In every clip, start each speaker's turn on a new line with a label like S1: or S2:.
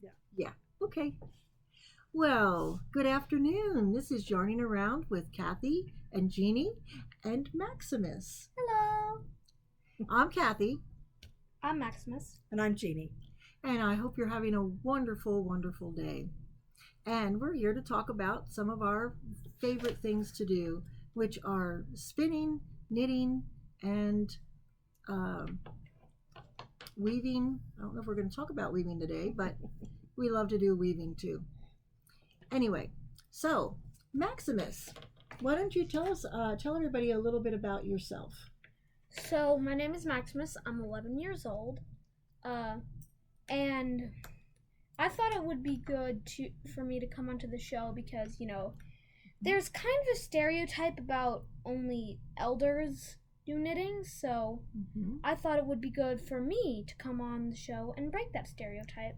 S1: Yeah.
S2: Yeah. Okay. Well, good afternoon. This is Yarning Around with Kathy and Jeannie and Maximus.
S3: Hello,
S2: I'm Kathy,
S3: I'm Maximus.
S1: And I'm Jeannie.
S2: and I hope you're having a wonderful, wonderful day. And we're here to talk about some of our favorite things to do, which are spinning, knitting, and um weaving. I don't know if we're going to talk about weaving today, but we love to do weaving too. Anyway, so Maximus, why don't you tell everybody a little bit about yourself?
S3: So, my name is Maximus. I'm 11 years old. Uh, and I thought it would be good for me to come onto the show because, there's kind of a stereotype about only elders do knitting, so
S2: Mm-hmm.
S3: I thought it would be good for me to come on the show and break that stereotype.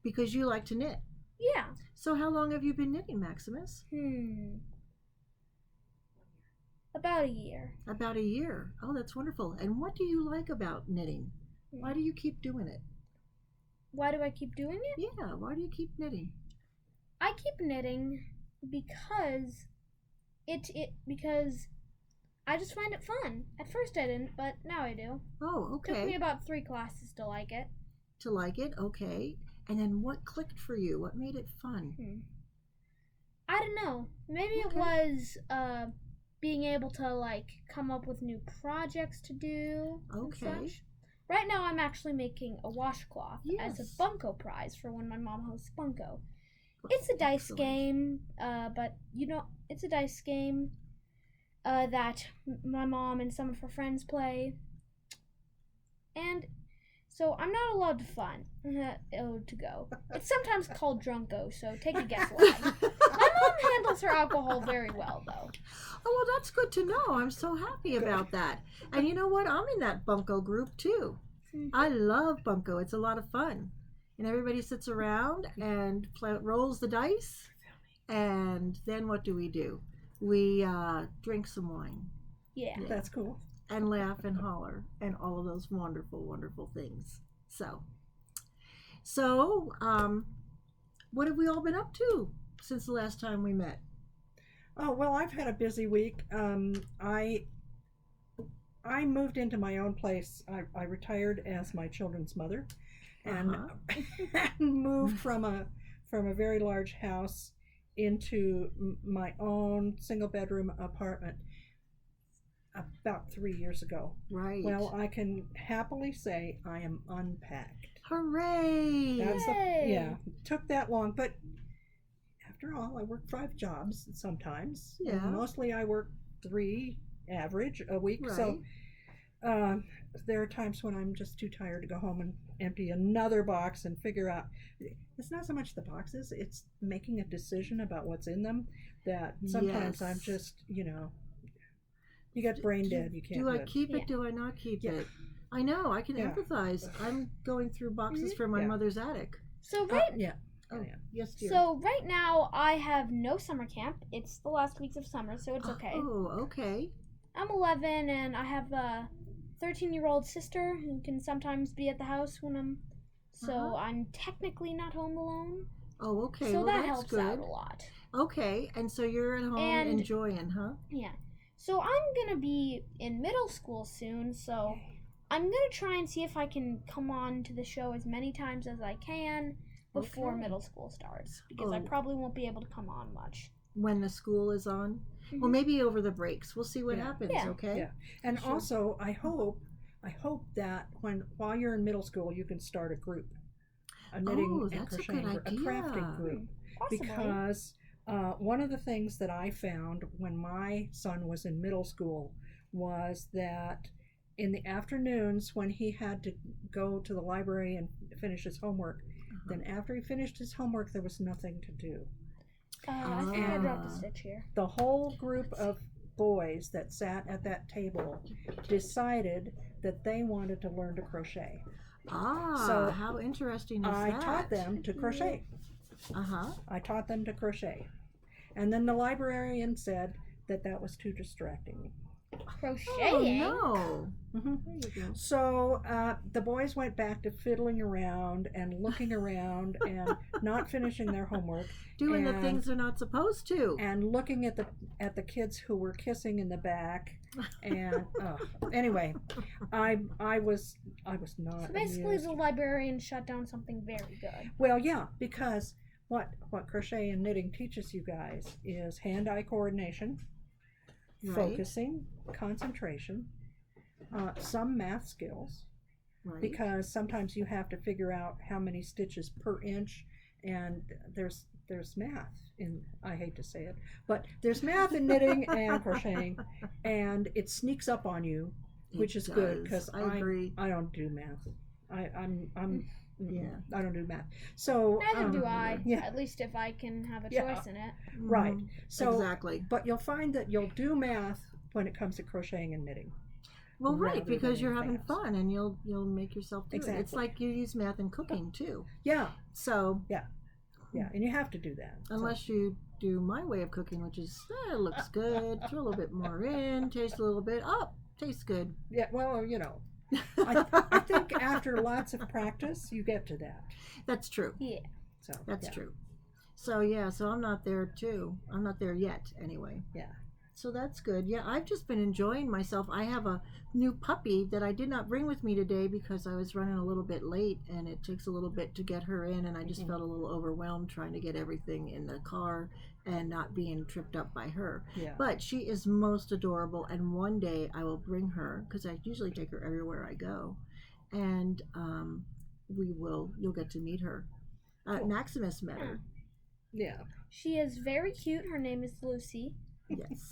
S2: Because you like to knit.
S3: Yeah.
S2: So how long have you been knitting, Maximus?
S3: About a year.
S2: About a year. Oh, that's wonderful. And what do you like about knitting? Why do you keep doing it?
S3: Why do I keep doing it?
S2: Yeah, why do you keep knitting?
S3: I keep knitting because because I just find it fun. At first I didn't, but now I do.
S2: Oh,
S3: Took me
S2: okay.
S3: about 3 classes to like it.
S2: To like it, okay. And then what clicked for you? What made it fun?
S3: I don't know. Maybe it
S2: Okay.
S3: was being able to come up with new projects to do
S2: Okay.
S3: and such. Right now I'm actually making a washcloth as a
S2: Yes.
S3: Bunko prize for when my mom hosts Bunko. It's a dice
S2: Excellent.
S3: game, but it's a dice game that my mom and some of her friends play. And so I'm not allowed to to go. It's sometimes called Drunko, so take a guess why. My mom handles her alcohol very well, though.
S2: Oh, well, that's good to know. I'm so happy about that. And you know what? I'm in that bunko group too. I love bunko. It's a lot of fun. And everybody sits around and rolls the dice. And then what do? We drink some wine.
S3: Yeah.
S2: Yeah.
S1: That's cool.
S2: And laugh and holler and all of those wonderful, wonderful things. So, what have we all been up to since the last time we met?
S1: Oh well, I've had a busy week. I moved into my own place. I retired as my children's mother, and moved from a very large house into my own single bedroom apartment about 3 years ago.
S2: Right.
S1: Well, I can happily say I am unpacked.
S2: Hooray!
S3: Yay!
S1: Took that long, but after all, I work 5 jobs sometimes.
S2: Yeah.
S1: Mostly I work 3 average a week.
S2: Right.
S1: So there are times when I'm just too tired to go home and empty another box and figure out. It's not so much the boxes; it's making a decision about what's in them. That sometimes
S2: Yes.
S1: I'm just, you get brain dead. You can't.
S2: Do
S1: do
S2: I
S1: it.
S2: keep it?
S3: Yeah.
S2: Do I not keep
S1: Yeah.
S2: it? I know. I can
S1: Yeah.
S2: empathize. I'm going through boxes from my
S1: Yeah.
S2: mother's attic.
S3: So right
S1: Yeah.
S2: Oh,
S1: Yeah.
S2: yes, dear.
S3: so right now I have no summer camp. It's the last weeks of summer, so it's okay.
S2: Oh, okay.
S3: I'm 11 and I have a 13-year-old sister who can sometimes be at the house when
S2: Uh-huh.
S3: I'm technically not home alone.
S2: Oh, okay.
S3: So
S2: well,
S3: that
S2: that's
S3: helps
S2: good.
S3: out a lot.
S2: Okay, and so you're at home
S3: And-
S2: enjoying, huh?
S3: Yeah. So I'm going to be in middle school soon, so I'm going to try and see if I can come on to the show as many times as I can before
S2: Okay.
S3: middle school starts, because I
S2: Oh.
S3: probably won't be able to come on much.
S2: When the school is on. Well,
S3: Mhm.
S2: maybe over the breaks. We'll see what
S1: Yeah.
S2: happens.
S3: Yeah.
S2: Okay.
S1: Yeah. And
S2: Sure.
S1: also, I hope that while you're in middle school, you can start a group, a knitting
S2: Oh,
S1: and
S2: that's a
S1: crocheting,
S2: good
S1: a crafting
S2: idea.
S1: group.
S3: Possibly.
S1: Because one of the things that I found when my son was in middle school was that in the afternoons when he had to go to the library and finish his homework, then after he finished his homework, there was nothing to do.
S3: I think I dropped a
S2: Ah.
S3: stitch here.
S1: The whole group of boys that sat at that table decided that they wanted to learn to crochet.
S2: Ah,
S1: So,
S2: how interesting is
S1: I
S2: that?
S1: taught them to crochet.
S2: Uh-huh.
S1: I taught them to crochet. And then the librarian said that was too distracting.
S3: Crocheting.
S2: Oh no!
S1: Hmm.
S2: There you go.
S1: So the boys went back to fiddling around and looking around and not finishing their homework,
S2: Doing the
S1: and-
S2: things they're not supposed to.
S1: and looking at the kids who were kissing in the back. And anyway, I was not.
S3: So basically,
S1: amused.
S3: the librarian shut down something very good.
S1: Well, yeah, because what crochet and knitting teaches you guys is hand-eye coordination,
S2: Right.
S1: focusing, concentration, some math skills,
S2: Right.
S1: because sometimes you have to figure out how many stitches per inch, and there's math in, I hate to say it, but there's math in knitting and crocheting, and it sneaks up on you, which
S2: It
S1: is good
S2: does.
S1: because
S2: I agree.
S1: I don't do math. I'm
S2: Yeah.
S1: I don't do math. So
S3: Neither do I.
S1: Yeah.
S3: At least if I can have a
S1: Yeah.
S3: choice in it.
S1: Right.
S2: Mhm.
S1: So
S2: Exactly.
S1: but you'll find that you'll do math when it comes to crocheting and knitting.
S2: Well, right,
S1: rather
S2: because
S1: than
S2: you're having
S1: anything else.
S2: fun and you'll make yourself do it. It's
S1: Exactly.
S2: like you use math in cooking too.
S1: Yeah,
S2: So
S1: yeah, and you have to do that. So-
S2: unless you do my way of cooking, which is it looks good, throw a little bit more in, taste a little bit, tastes good.
S1: yeah, well, I think after lots of practice, you get to that.
S2: That's true.
S3: Yeah.
S1: So
S2: That's
S1: yeah.
S2: true. So yeah, so I'm not there too. I'm not there yet anyway.
S1: Yeah.
S2: So that's good. Yeah, I've just been enjoying myself. I have a new puppy that I did not bring with me today because I was running a little bit late and it takes a little bit to get her in and I just
S1: Mhm.
S2: felt a little overwhelmed trying to get everything in the car and not being tripped up by her.
S1: Yeah.
S2: But she is most adorable and one day I will bring her because I usually take her everywhere I go and you'll get to meet her.
S1: Cool.
S2: Maximus met her.
S1: Yeah.
S3: She is very cute. Her name is Lucy.
S2: Yes.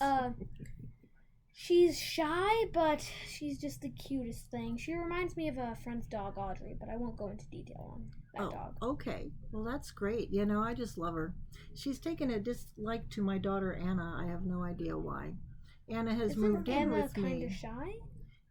S3: She's shy, but she's just the cutest thing. She reminds me of a friend's dog, Audrey, but I won't go into detail on that dog.
S2: Okay. Well, that's great. I just love her. She's taken a dislike to my daughter Anna. I have no idea why. Anna has moved in
S3: Anna
S2: with
S3: kind of
S2: me.
S3: shy?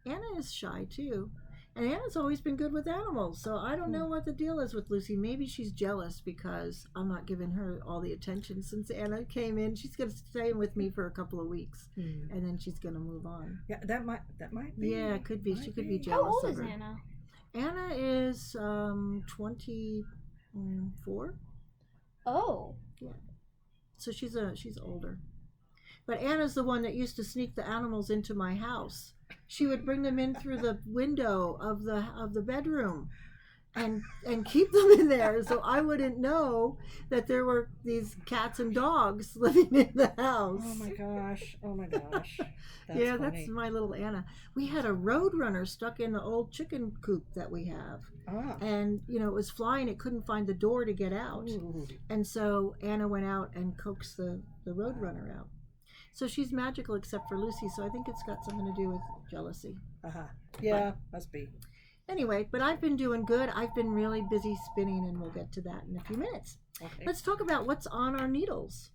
S2: Anna is shy too. And Anna's always been good with animals, so I don't know what the deal is with Lucy. Maybe she's jealous because I'm not giving her all the attention since Anna came in. She's going to stay with me for a couple of weeks, and then she's going to move on.
S1: Yeah, that might be.
S2: Yeah, it could be.
S1: Might
S2: She could be
S3: How
S2: jealous
S3: old
S2: of
S3: is
S2: her.
S3: Anna?
S2: Anna is 24.
S3: Oh.
S2: So she's older. But Anna's the one that used to sneak the animals into my house. She would bring them in through the window of the bedroom and keep them in there so I wouldn't know that there were these cats and dogs living in the house.
S1: Oh my gosh. That's
S2: yeah,
S1: funny.
S2: that's my little Anna. We had a roadrunner stuck in the old chicken coop that we have.
S1: Ah.
S2: And, it was flying. It couldn't find the door to get out.
S1: Ooh.
S2: And so Anna went out and coaxed the roadrunner out. So she's magical except for Lucy, so I think it's got something to do with jealousy.
S1: Uh-huh. Yeah, must be.
S2: Anyway, but I've been doing good. I've been really busy spinning, and we'll get to that in a few minutes.
S1: Okay.
S2: Let's talk about what's on our needles.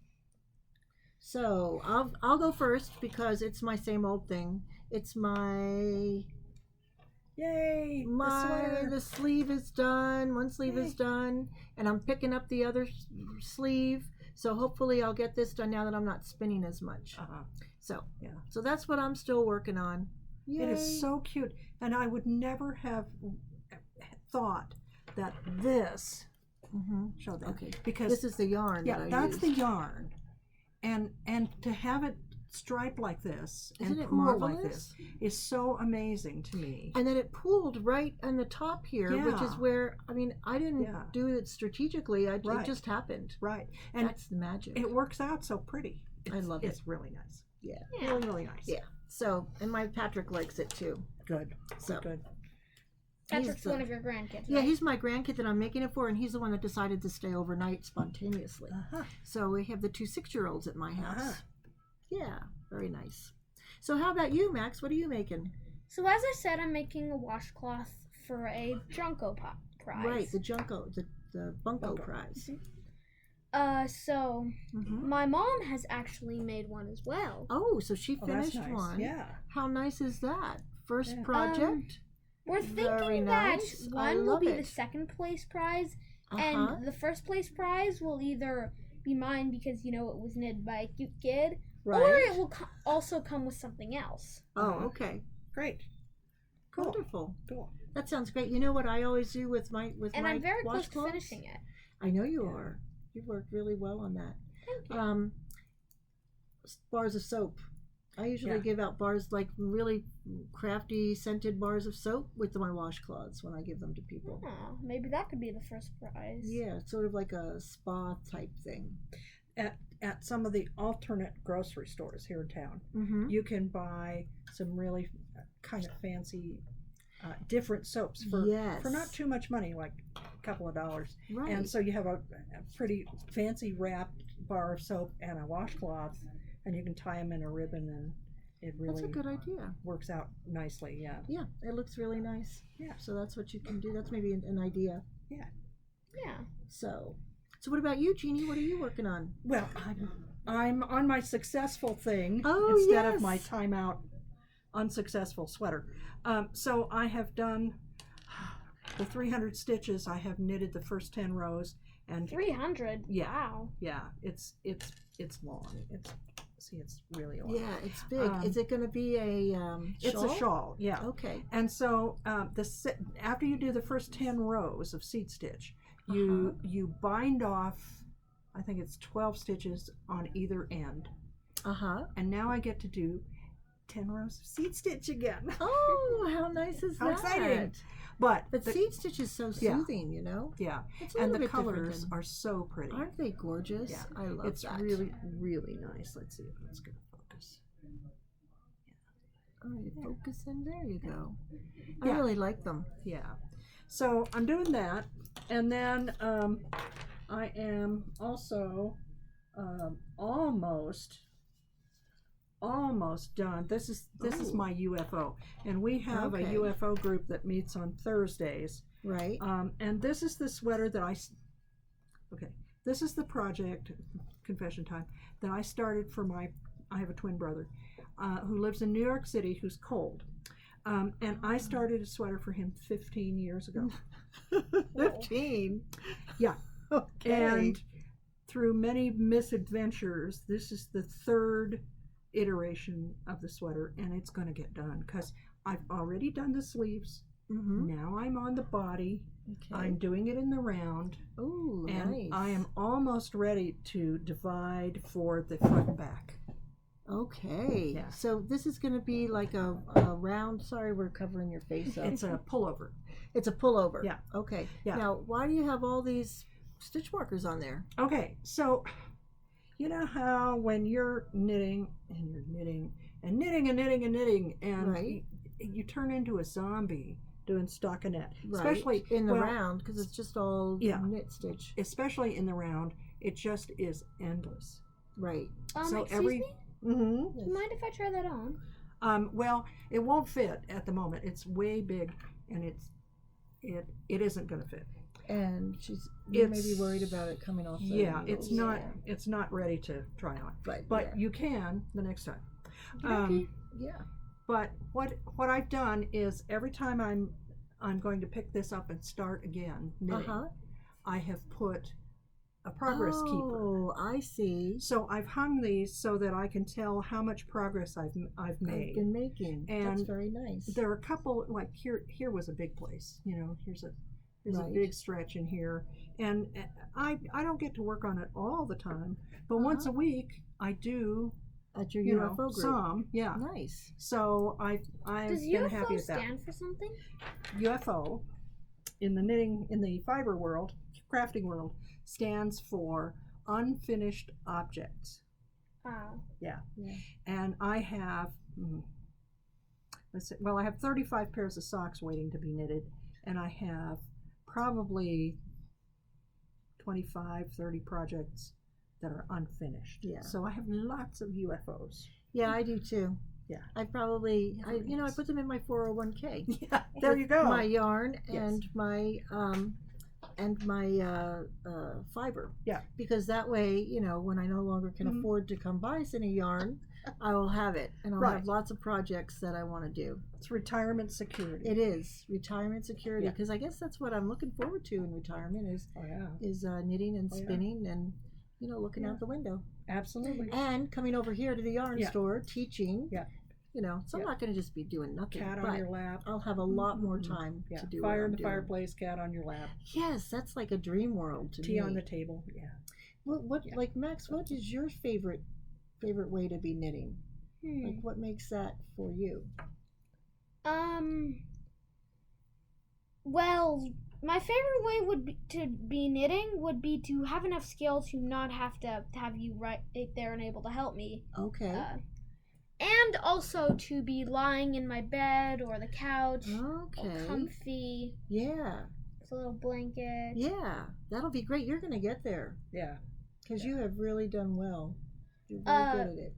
S2: So I'll go first because it's my same old thing. It's my
S1: Yay! The sweater.
S2: the sleeve is done. One sleeve is done, and I'm picking up the other sleeve. So hopefully I'll get this done now that I'm not spinning as much.
S1: Uh-huh.
S2: So
S1: Yeah.
S2: So that's what I'm still working on. Yay.
S1: It is so cute, and I would never have thought that this. Show that.
S2: Okay.
S1: Because
S2: This is the yarn.
S1: yeah,
S2: that I
S1: that's the
S2: used.
S1: yarn, and to have it striped like this
S2: Isn't
S1: and
S2: it
S1: pool like
S2: marvelous?
S1: this is so amazing to me.
S2: And then it pooled right on the top here, which is
S1: Yeah.
S2: where I didn't
S1: Yeah.
S2: do it strategically. It
S1: Right.
S2: just happened.
S1: Right, and
S2: That's the magic.
S1: it works out so pretty.
S2: I love it.
S1: It's really nice.
S2: Yeah.
S3: Yeah.
S1: Really, really nice.
S2: Yeah. So, and my Patrick likes it too.
S1: Good.
S2: So
S1: Good.
S3: Patrick's
S2: the-
S3: one of your grandkids,
S2: Yeah,
S3: right?
S2: he's my grandkid that I'm making it for, and he's the one that decided to stay overnight spontaneously.
S1: Uh-huh.
S2: So we have the 2 6-year-olds at my house.
S1: Uh-huh.
S2: Yeah, very nice. So how about you, Max? What are you making?
S3: So as I said, I'm making a washcloth for a Junko prize.
S2: Right, the Junko, the Bunko
S1: Bunko.
S2: prize.
S3: So
S2: Mm-hmm.
S3: my mom has actually made one as well.
S2: Oh, so she
S1: Oh, that's
S2: finished
S1: nice.
S2: one.
S1: Yeah.
S2: How nice is that? First
S1: Yeah.
S2: project?
S3: We're
S2: Very
S3: thinking
S2: nice.
S3: that
S2: I
S3: one will
S2: love
S3: be
S2: it.
S3: the second place prize,
S2: Uh-huh.
S3: and the first place prize will either be mine because it was knitted by a cute kid,
S2: Right.
S3: Or it will also come with something else.
S2: Oh, okay.
S1: Great. Cool.
S2: Wonderful.
S1: Cool.
S2: That sounds great. You know what I always do with my
S3: And I'm very close to
S2: washcloths?
S3: finishing it.
S2: I know you are. You've worked really well on that.
S3: Thank you.
S2: Bars of soap. I usually
S1: Yeah.
S2: give out bars, like really crafty scented bars of soap with my washcloths when I give them to people.
S3: Oh, maybe that could be the first prize.
S2: Yeah, it's sort of like a spa type thing.
S1: At some of the alternate grocery stores here in town,
S2: Mm-hmm.
S1: you can buy some really kind of fancy, different soaps for not too much money, like a couple of dollars.
S2: Right.
S1: And so you have a pretty fancy wrapped bar of soap and a washcloth, and you can tie them in a ribbon, and it really
S2: That's a good idea.
S1: works out nicely. Yeah.
S2: Yeah, it looks really nice.
S1: Yeah.
S2: So that's what you can do. That's maybe an idea.
S3: Yeah.
S2: So what about you, Jeannie? What are you working on?
S1: Well, I'm on my successful thing
S2: Oh,
S1: instead
S2: yes.
S1: of my timeout unsuccessful sweater. So I have done the 300 stitches. I have knitted the first 10 rows, and
S3: 300.
S1: Yeah.
S3: Wow.
S1: yeah, it's long. It's really long.
S2: Yeah, it's big. Is it going to be a shawl?
S1: It's a shawl. Yeah.
S2: Okay.
S1: And so after you do the first 10 rows of seed stitch, you bind off, I think it's 12 stitches on either end. And now I get to do 10 rows of seed stitch again.
S2: Oh, how nice is
S1: How
S2: that?
S1: exciting. But
S2: seed stitch is so soothing, you know?
S1: Yeah.
S2: It's a
S1: And
S2: little
S1: the
S2: bit different
S1: colors
S2: than-
S1: are so pretty.
S2: Aren't they gorgeous?
S1: Yeah.
S2: I love
S1: It's
S2: that.
S1: really, really nice. Let's see if it's going to focus.
S2: Oh, you focus in. There you go. I
S1: Yeah.
S2: really like them.
S1: Yeah. So I'm doing that. And then I am also almost done. This is my UFO, and we have
S2: Okay.
S1: a UFO group that meets on Thursdays.
S2: Right.
S1: And this is the sweater that this is the project, confession time, that I started for I have a twin brother who lives in New York City, who's cold. And I started a sweater for him 15 years ago.
S2: 15.
S1: Yeah.
S2: Okay.
S1: And through many misadventures, this is the third iteration of the sweater, and it's going to get done because I've already done the sleeves. Now I'm on the body.
S2: Okay.
S1: I'm doing it in the round.
S2: Ooh,
S1: And
S2: nice.
S1: I am almost ready to divide for the front and back.
S2: Okay.
S1: Yeah.
S2: So this is going to be like a round. Sorry, we're covering your face up.
S1: It's a pullover.
S2: It's a pullover.
S1: Yeah.
S2: Okay.
S1: Yeah.
S2: Now, why do you have all these stitch markers on there?
S1: Okay, so you know how when you're knitting and you're knitting and knitting and knitting and knitting, and
S2: Right.
S1: you turn into a zombie doing stockinette,
S2: Right.
S1: especially
S2: in the round, because it's just all
S1: Yeah.
S2: knit stitch.
S1: especially in the round. It just is endless.
S2: Right.
S1: So
S3: Excuse me?
S1: Mm-hmm.
S3: Do you mind if I try that on?
S1: Well, it won't fit at the moment. It's way big, and it isn't going to fit.
S2: And you may be
S1: It's-
S2: worried about it coming off. The
S1: Yeah, it's
S2: needles.
S1: not ready to try on.
S2: Right.
S1: But
S2: yeah.
S1: you can the next time.
S3: Okay.
S2: Yeah.
S1: But what I've done is every time I'm going to pick this up and start again knitting, I have put a progress keeper.
S2: Oh, I see.
S1: So I've hung these so that I can tell how much progress I've made.
S2: I've been making. That's
S1: And
S2: very nice.
S1: There are a couple, like here was a big place. You know, here's a
S2: Right.
S1: big stretch in here, and I don't get to work on it all the time, but once a week I do.
S2: At your
S1: You know,
S2: UFO group.
S1: some, yeah.
S2: Nice.
S1: So I've
S3: Does
S1: been happy
S3: UFO
S1: with that.
S3: stand for something?
S1: UFO in the fiber world, crafting world, stands for unfinished objects.
S3: Oh.
S1: Yeah.
S2: Yeah.
S1: And I have I have 35 pairs of socks waiting to be knitted, and I have probably 25, 30 projects that are unfinished.
S2: Yeah.
S1: So I have lots of UFOs.
S2: Yeah, I do too.
S1: Yeah.
S2: I put them in my 401k.
S1: Yeah. There you go.
S2: My yarn
S1: Yes.
S2: and my fiber.
S1: Yeah.
S2: Because that way, when I no longer can
S1: Mhm.
S2: afford to come buy any yarn, I will have it, and I'll
S1: Right.
S2: have lots of projects that I want to do.
S1: It's retirement security.
S2: It is retirement security,
S1: Yeah.
S2: because I guess that's what I'm looking forward to in retirement
S1: Oh yeah.
S2: is knitting and
S1: Oh, yeah.
S2: spinning and looking
S1: Yeah.
S2: out the window.
S1: Absolutely.
S2: And coming over here to the yarn
S1: Yeah.
S2: store, teaching.
S1: Yeah.
S2: So I'm
S1: Yeah.
S2: not going to just be doing nothing.
S1: Cat
S2: but
S1: on your lap.
S2: I'll have a lot more time
S1: Yeah.
S2: to do
S1: Fire
S2: what
S1: in
S2: I'm
S1: the
S2: doing.
S1: fireplace, cat on your lap.
S2: Yes, that's like a dream world to me.
S1: Tea on the table. Yeah.
S2: What
S1: Yeah.
S2: like Max? What is your favorite way to be knitting? Like what makes that for you?
S3: Well, my favorite way would be to be knitting would be to have enough skill to not have to have you right there and able to help me.
S2: Okay.
S3: And also to be lying in my bed or the couch, all
S2: Okay.
S3: comfy,
S2: Yeah.
S3: with a little blanket.
S2: Yeah. That'll be great. You're going to get there
S1: Yeah.
S2: because you have really done well. You're very good at it.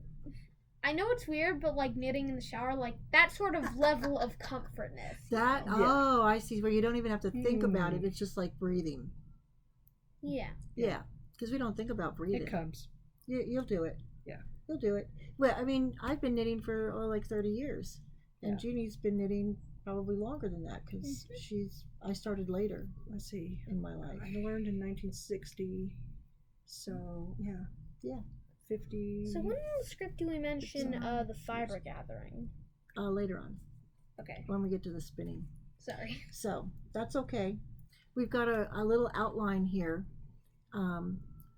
S3: I know it's weird, but like knitting in the shower, like that sort of level of comfortness.
S2: That
S1: Yeah.
S2: oh, I see. Where you don't even have to think about it. It's just like breathing.
S3: Yeah.
S2: Yeah. Because we don't think about breathing.
S1: It comes.
S2: You'll do it.
S1: Yeah.
S2: You'll do it. Well, I mean, I've been knitting for like 30 years, and
S1: Yeah.
S2: Jeannie's been knitting probably longer than that because I started later
S1: Let's see.
S2: in my life.
S1: I learned in 1960. So, yeah.
S2: Yeah.
S1: 50.
S3: So when in the script do we mention the fiber gathering?
S2: Later on
S3: Okay.
S2: when we get to the spinning.
S3: Sorry.
S2: So that's okay. We've got a little outline here.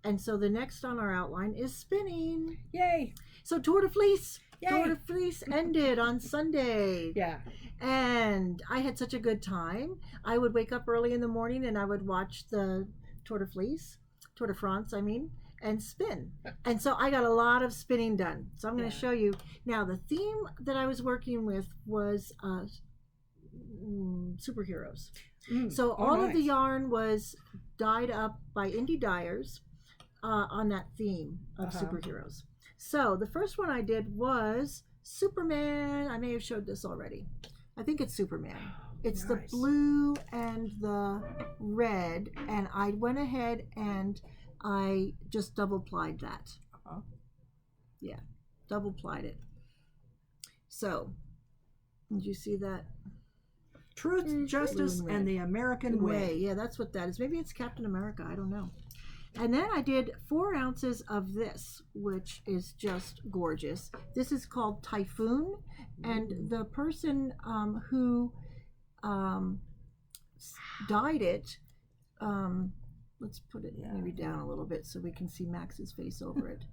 S2: And so the next on our outline is spinning.
S1: Yay.
S2: So Tour de Fleece.
S1: Yay.
S2: Tour de Fleece ended on Sunday.
S1: Yeah.
S2: And I had such a good time. I would wake up early in the morning and I would watch the Tour de France, and spin. And so I got a lot of spinning done. So I'm going to
S1: Yeah.
S2: show you. Now, the theme that I was working with was superheroes. So all of the
S1: nice.
S2: yarn was dyed up by indie dyers on that theme of superheroes. So the first one I did was Superman. I may have showed this already. I think it's Superman. It's the
S1: Nice.
S2: blue and the red, and I went ahead and I just double plied that. Yeah, double plied it. So, did you see that?
S1: Truth, justice,
S2: Blue and
S1: and the American way.
S2: Yeah, that's what that is. Maybe it's Captain America. I don't know. And then I did 4 ounces of this, which is just gorgeous. This is called Typhoon, and the person who dyed it, let's put it maybe down a little bit so we can see Max's face over it.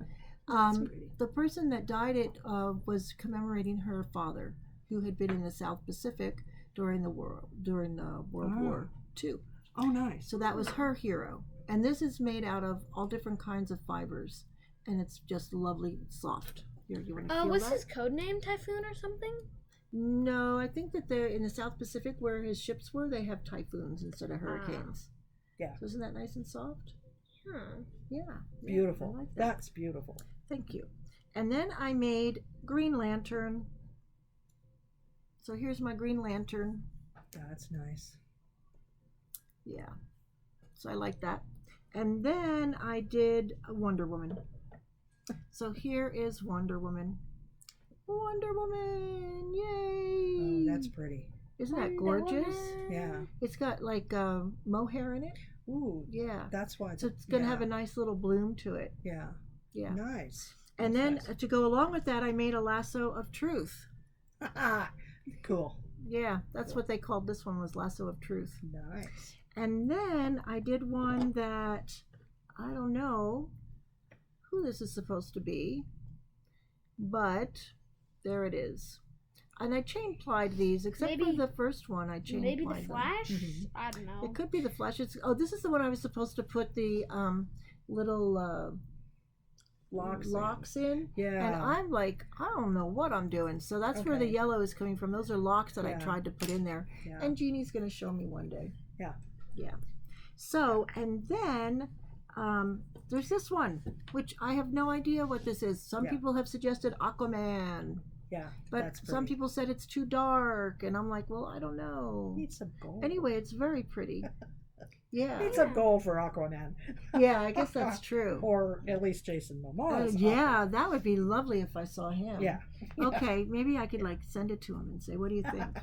S2: The person that dyed it was commemorating her father, who had been in the South Pacific during World War II.
S1: Oh, nice.
S2: So that was her hero. And this is made out of all different kinds of fibers, and it's just lovely, soft. Here, you want to feel
S3: Was
S2: that?
S3: his code name Typhoon or something?
S2: No, I think that they're in the South Pacific where his ships were. They have typhoons instead of hurricanes.
S1: Yeah.
S2: So isn't that nice and soft?
S3: Huh.
S2: Yeah.
S1: Beautiful.
S2: I like that.
S1: That's beautiful.
S2: Thank you. And then I made Green Lantern. So here's my Green Lantern.
S1: That's nice.
S2: Yeah. So I like that. And then I did a Wonder Woman. So here is Wonder Woman. Wonder Woman! Yay!
S1: Oh, that's pretty.
S2: Isn't that
S3: Wonder
S2: gorgeous?
S3: Woman.
S1: Yeah.
S2: It's got like mohair in it.
S1: Ooh.
S2: Yeah.
S1: That's why.
S2: So it's going to have a nice little bloom to it.
S1: Yeah.
S2: Yeah.
S1: Nice.
S2: And
S1: That's
S2: then
S1: nice.
S2: to go along with that, I made a lasso of truth.
S1: Cool.
S2: Yeah, that's what they called this one, was lasso of truth.
S1: Nice.
S2: And then I did one that I don't know who this is supposed to be, but there it is. And I chain plied these, except for the first one. I chain
S3: Maybe
S2: plied
S3: the
S2: them.
S3: Flash?
S1: Mhm.
S3: I don't know.
S2: It could be the Flash. This is the one I was supposed to put the little locks in.
S1: Yeah.
S2: And I'm like, I don't know what I'm doing. So that's where the
S1: Okay.
S2: yellow is coming from. Those are locks that I
S1: Yeah.
S2: tried to put in there.
S1: Yeah.
S2: And Jeannie's going to show me one day.
S1: Yeah.
S2: Yeah. So, and then there's this one, which I have no idea what this is. Some
S1: Yeah.
S2: people have suggested Aquaman,
S1: Yeah.
S2: but
S1: That's
S2: some
S1: pretty.
S2: people said it's too dark. And I'm like, well, I don't know.
S1: Needs some gold.
S2: Anyway, it's very pretty. Yeah.
S1: Needs some gold for Aquaman.
S2: Yeah, I guess that's true.
S1: Or at least Jason Momoa's.
S2: Yeah, that would be lovely if I saw him.
S1: Yeah.
S2: Okay, maybe I could like send it to him and say, what do you think?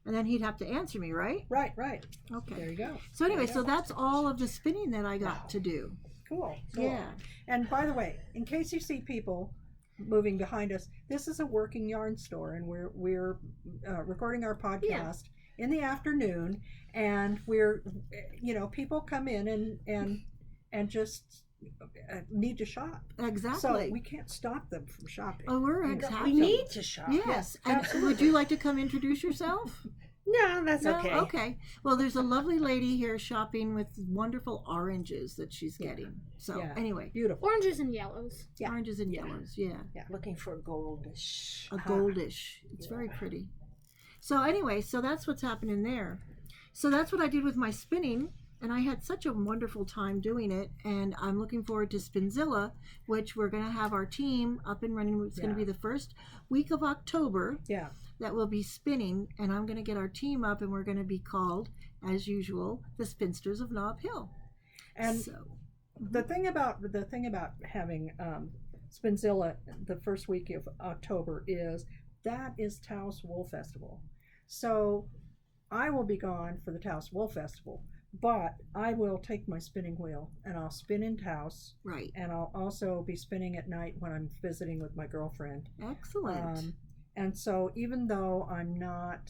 S2: And then he'd have to answer me, right?
S1: Right.
S2: Okay.
S1: There you go.
S2: So anyway,
S1: There you
S2: so
S1: go.
S2: that's all of the spinning that I got to do.
S1: Cool.
S2: Yeah.
S1: And by the way, in case you see people moving behind us, this is a working yarn store, and we're recording our podcast in the afternoon, and we're people come in and just need to shop.
S2: Exactly.
S1: So we can't stop them from shopping.
S2: Oh, we're
S1: We
S2: exactly.
S4: We need to shop.
S2: Yes. And would you like to come introduce yourself?
S4: No, that's
S2: No?
S4: okay.
S2: Okay. Well, there's a lovely lady here shopping with wonderful oranges that she's getting. So anyway,
S1: Beautiful.
S3: Oranges and yellows.
S1: Yeah.
S2: oranges and yellows. Yeah.
S4: Looking for a goldish.
S2: A goldish. It's very pretty. So anyway, so that's what's happening there. So that's what I did with my spinning, and I had such a wonderful time doing it. And I'm looking forward to Spinzilla, which we're going to have our team up and running. It's going to be the first week of October.
S1: Yeah.
S2: That will be spinning, and I'm going to get our team up, and we're going to be called, as usual, the Spinsters of Nob Hill.
S1: And the thing about having Spinzilla the first week of October is Taos Wool Festival. So I will be gone for the Taos Wool Festival, but I will take my spinning wheel and I'll spin in Taos.
S2: Right.
S1: And I'll also be spinning at night when I'm visiting with my girlfriend.
S2: Excellent.
S1: And so even though I'm not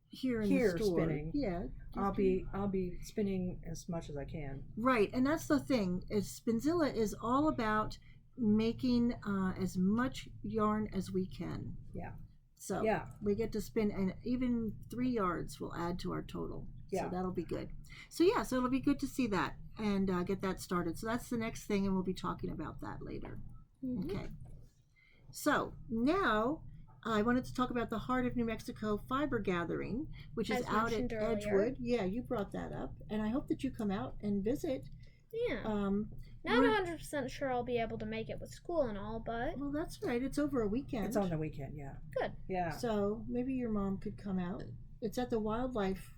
S2: here in
S1: here
S2: the store,
S1: spinning, I'll be spinning as much as I can.
S2: Right, and that's the thing. Is Spinzilla is all about making as much yarn as we can.
S1: Yeah.
S2: So we get to spin, and even 3 yards will add to our total.
S1: Yeah.
S2: So that'll be good. So so it'll be good to see that and get that started. So that's the next thing, and we'll be talking about that later.
S3: Mm-hmm.
S2: Okay. So now I wanted to talk about the Heart of New Mexico Fiber Gathering, which is
S3: As
S2: out at
S3: mentioned earlier.
S2: Edgewood. Yeah, you brought that up, and I hope that you come out and visit.
S3: Yeah. Not 100% sure I'll be able to make it with school and all, but
S2: Well, that's right. It's over a weekend.
S1: It's on the weekend, yeah.
S3: good.
S1: Yeah.
S2: So maybe your mom could come out. It's at the Wildlife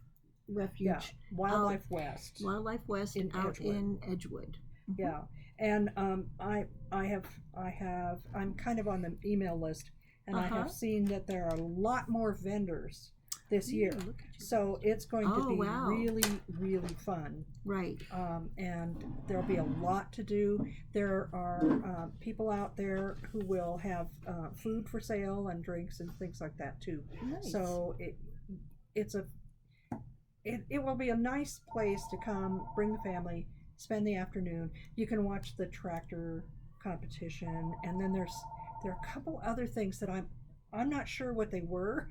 S2: Refuge.
S1: Yeah. Wildlife West.
S2: Wildlife West
S1: In
S2: out
S1: Edgewood.
S2: in Edgewood. Mhm.
S1: Yeah. And I'm kind of on the email list, and I have seen that there are a lot more vendors this year.
S2: Ooh, look at you.
S1: So it's going to be
S2: wow.
S1: really, really fun.
S2: Right.
S1: And there'll be a lot to do. There are people out there who will have food for sale and drinks and things like that too.
S2: Nice.
S1: So it will be a nice place to come, bring the family, spend the afternoon. You can watch the tractor competition, and then there are a couple other things that I'm not sure what they were,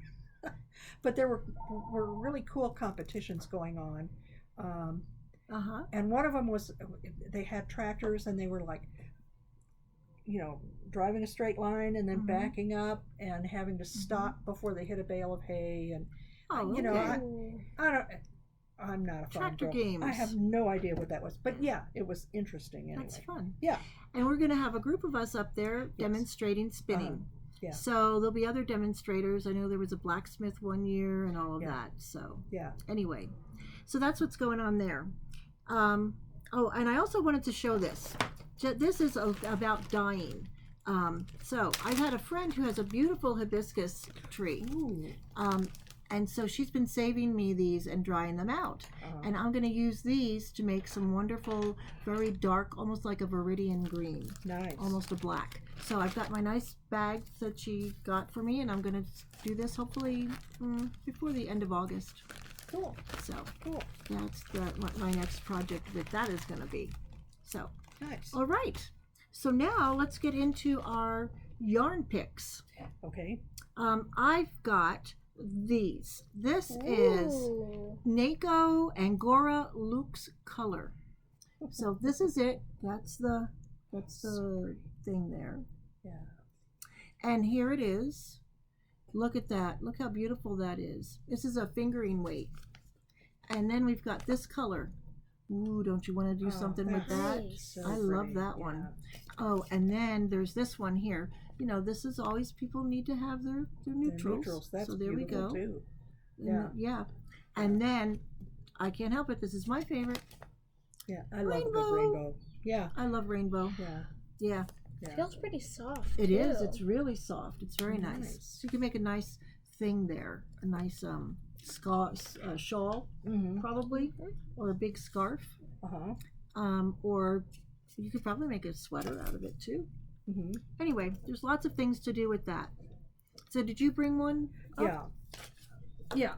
S1: but there were really cool competitions going on. And one of them was they had tractors, and they were like, driving a straight line and then backing up and having to stop before they hit a bale of hay. And I'm not a farm
S2: Tractor
S1: girl.
S2: games.
S1: I have no idea what that was, but it was interesting anyway.
S2: That's fun.
S1: Yeah.
S2: And we're going to have a group of us up there demonstrating spinning.
S1: Yeah.
S2: So there'll be other demonstrators. I know there was a blacksmith one year and all of that. So anyway, so that's what's going on there. And I also wanted to show this. This is about dyeing. So I've had a friend who has a beautiful hibiscus tree.
S1: Ooh.
S2: And so she's been saving me these and drying them out. And I'm going to use these to make some wonderful, very dark, almost like a viridian green.
S1: Nice.
S2: Almost a black. So I've got my nice bag that she got for me, and I'm going to do this hopefully before the end of August.
S1: Cool.
S2: So
S1: Cool.
S2: that's my next project that is going to be. So,
S1: Nice.
S2: all right. So now let's get into our yarn picks.
S1: Okay.
S2: I've got these. This is
S3: Ooh.
S2: Nako Angora Luxe Color. So this is it. That's the thing there.
S1: Yeah.
S2: And here it is. Look at that. Look how beautiful that is. This is a fingering weight. And then we've got this color. Ooh, don't you want to do something with that?
S3: nice.
S2: I love that one. Oh, and then there's this one here. This is always, people need to have their neutrals.
S1: That's
S2: so there we
S1: beautiful
S2: go.
S1: too.
S2: Yeah. And then, I can't help it, this is my favorite.
S1: Yeah, I love a good
S2: Rainbow.
S1: rainbow. Yeah.
S2: I love rainbow.
S1: Yeah.
S2: Yeah,
S3: It feels pretty soft.
S2: it is.
S3: too.
S2: It's really soft. It's very nice.
S1: Nice.
S2: So you can make a nice thing there. A nice shawl,
S1: Mm-hmm.
S2: probably, or a big scarf. Or you could probably make a sweater out of it too.
S1: Mm-hmm.
S2: Anyway, there's lots of things to do with that. So did you bring one up?
S1: Yeah.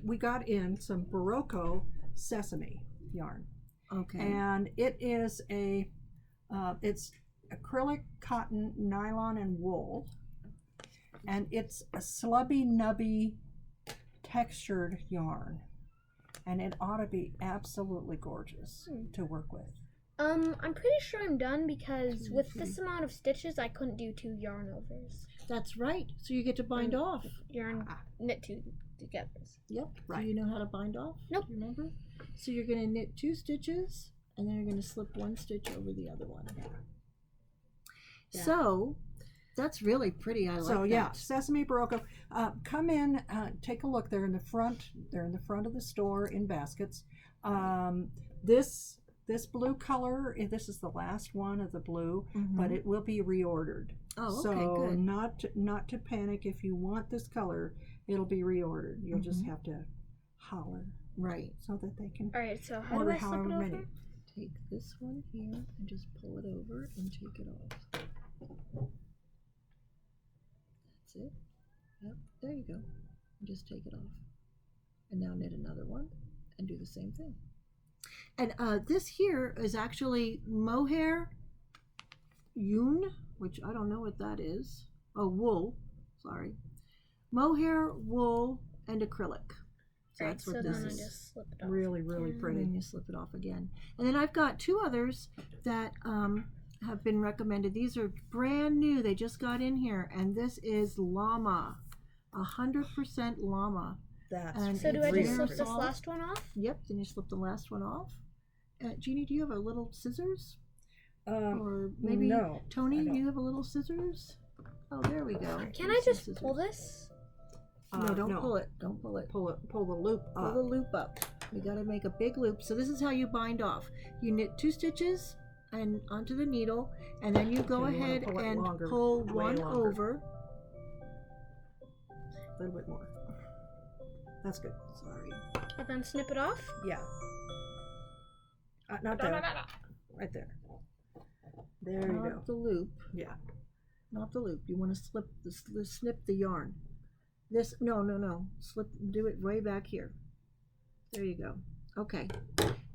S1: We got in some Barocco sesame yarn,
S2: Okay.
S1: and it is it's acrylic, cotton, nylon, and wool, and it's a slubby, nubby, textured yarn, and it ought to be absolutely gorgeous to work with.
S3: I'm pretty sure I'm done because with this amount of stitches, I couldn't do 2 yarn overs.
S2: That's right. So you get to bind off.
S3: Knit 2 together.
S2: Yep.
S1: Right.
S2: Do you know how to bind off?
S3: Nope.
S2: Do you remember? So you're going to knit 2 stitches, and then you're going to slip 1 stitch over the other one.
S1: Yeah.
S2: So that's really pretty. I like that.
S1: So yeah, Sesame Barocco. Come in, take a look. They're in the front. They're in the front of the store in baskets. This blue color, this is the last one of the blue, but it will be reordered.
S2: Oh,
S1: so
S2: okay, good.
S1: not to panic. If you want this color, it'll be reordered. You'll just have to holler,
S2: right,
S1: so that they can
S3: All right, so how do
S1: order
S3: I slip
S1: however
S3: it over?
S1: many.
S2: Take this one here and just pull it over and take it off. That's it. Yep, there you go. And just take it off. And now knit another one and do the same thing. And this here is actually mohair yun, which I don't know what that is. Oh, wool. Sorry. Mohair, wool, and acrylic. So
S3: All right,
S2: that's
S3: so
S2: what
S3: then
S2: this
S3: I
S2: is.
S3: just slip it off.
S1: Really, really
S2: And
S1: pretty.
S2: then you slip it off again. And then I've got 2 others that have been recommended. These are brand new. They just got in here. And this is llama. 100% llama.
S1: That's
S2: And
S3: So do I
S2: it's
S3: just slip
S2: very
S3: this
S2: soft.
S3: last one off?
S2: Yep, then you slip the last one off. Jeannie, do you have a little scissors? Or maybe
S1: no,
S2: Tony,
S1: I
S2: do
S1: don't.
S2: you have a little scissors? Oh, there we go.
S3: Can I
S2: Here's some
S3: just pull
S2: scissors.
S3: this?
S2: No, don't pull it. Don't pull it.
S1: Pull the loop
S2: Pull
S1: up.
S2: the loop up. You got to make a big loop. So this is how you bind off. You knit 2 stitches and onto the needle, and then you go
S1: Okay, you wanna
S2: ahead
S1: pull it
S2: and
S1: longer,
S2: pull
S1: way
S2: one
S1: longer.
S2: over.
S1: A little bit more. That's good.
S2: Sorry.
S3: And then snip it off?
S1: Yeah. Not there. Right there. There you go.
S2: Not the loop.
S1: Yeah.
S2: Not the loop. You want to snip the yarn. This no. Do it way back here. There you go. Okay.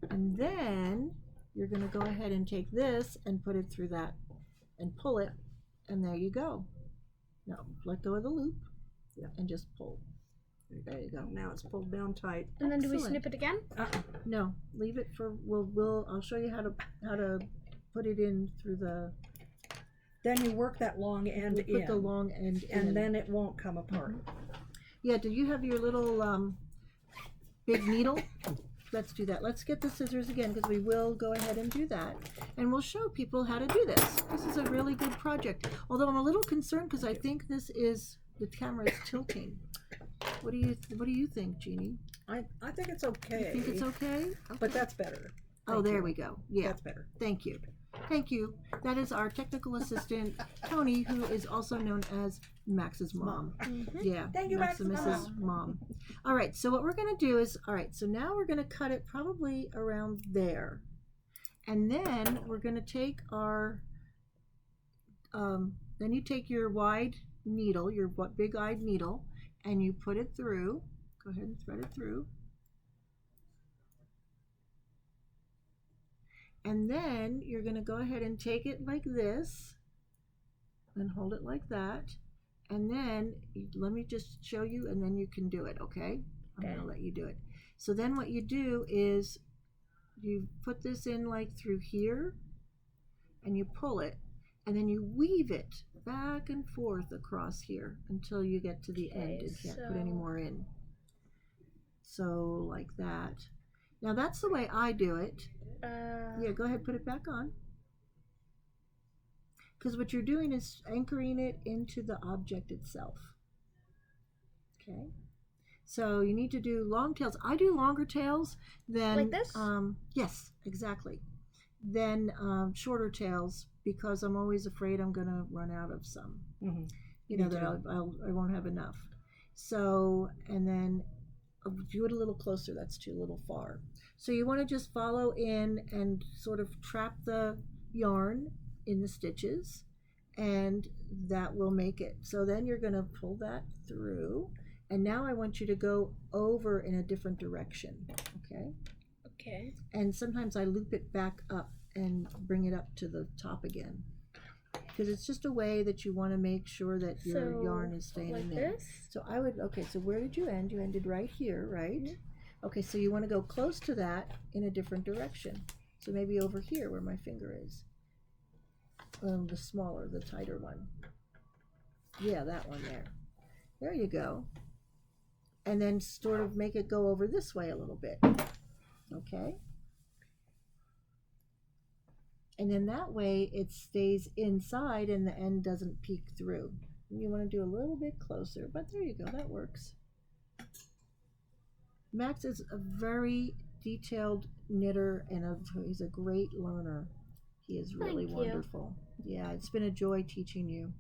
S2: And then you're going to go ahead and take this and put it through that and pull it, and there you go. Now let go of the loop.
S1: Yeah.
S2: And just pull. There you go.
S1: Now it's pulled down tight.
S3: And then do we
S2: Excellent.
S3: snip it again?
S2: No, leave it for I'll show you how to put it in through the
S1: Then you work that long end
S2: put
S1: in,
S2: the long end in.
S1: and then it won't come apart.
S2: Yeah, do you have your little big needle? Let's do that. Let's get the scissors again because we will go ahead and do that. And we'll show people how to do this. This is a really good project. Although I'm a little concerned because I think the camera is tilting. What do you think, Jeannie?
S1: I think it's okay.
S2: You think it's okay?
S1: But that's better.
S2: Oh,
S1: Thank
S2: there
S1: you.
S2: we go. Yeah.
S1: That's better.
S2: Thank you. Thank you. That is our technical assistant, Tony, who is also known as Max's mom. Yeah.
S1: Thank you,
S2: Maximus's mom. All right. So what we're going to do is, so now we're going to cut it probably around there. And then we're going to take our, then you take your wide needle, your big-eyed needle, and you put it through. Go ahead and thread it through. And then you're going to go ahead and take it like this and hold it like that. And then let me just show you, and then you can do it, okay? I'm going to let you do it. So then what you do is you put this in like through here, and you pull it, and then you weave it back and forth across here until you get to the end and can't put any more in. So like that. Now that's the way I do it. Yeah, go ahead, put it back on. Because what you're doing is anchoring it into the object itself. Okay. So you need to do long tails. I do longer tails than
S3: Like this?
S2: Yes, exactly. Then shorter tails because I'm always afraid I'm going to run out of some.
S1: Mm-hmm.
S2: You know that I won't have enough. So and then do it a little closer. That's too little far. So you want to just follow in and sort of trap the yarn in the stitches, and that will make it. So then you're going to pull that through, and now I want you to go over in a different direction, okay?
S3: Okay.
S2: And sometimes I loop it back up and bring it up to the top again, because it's just a way that you want to make sure that your
S3: So,
S2: yarn is staying
S3: like
S2: in there.
S3: this?
S2: So I would, okay, so where did you end? You ended right here, right? Okay, so you want to go close to that in a different direction. So maybe over here where my finger is. The smaller, the tighter one. Yeah, that one there. There you go. And then sort of make it go over this way a little bit. Okay? And then that way it stays inside and the end doesn't peek through. You want to do a little bit closer, but there you go, that works. Max is a very detailed knitter and he's a great learner. He is really
S3: Thank you.
S2: wonderful. Yeah, it's been a joy teaching you.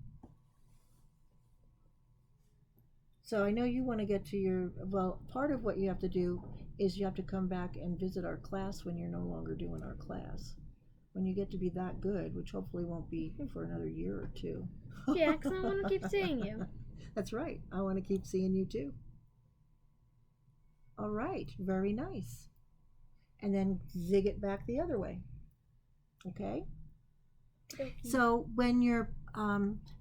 S2: So I know you want to get to your, well, part of what you have to do is you have to come back and visit our class when you're no longer doing our class. When you get to be that good, which hopefully won't be for another year or two.
S3: Yeah, because I want to keep seeing you.
S2: That's right. I want to keep seeing you too. All right, very nice. And then zig it back the other way. Okay? So when you're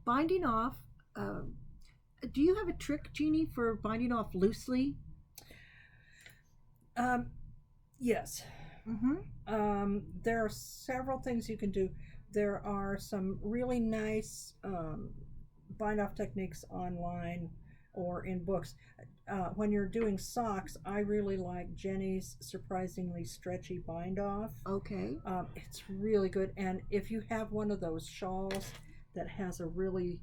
S2: binding off, do you have a trick, Jeannie, for binding off loosely?
S1: Yes. There are several things you can do. There are some really nice bind off techniques online or in books. When you're doing socks, I really like Jenny's surprisingly stretchy bind off.
S2: Okay.
S1: It's really good. And if you have one of those shawls that has a really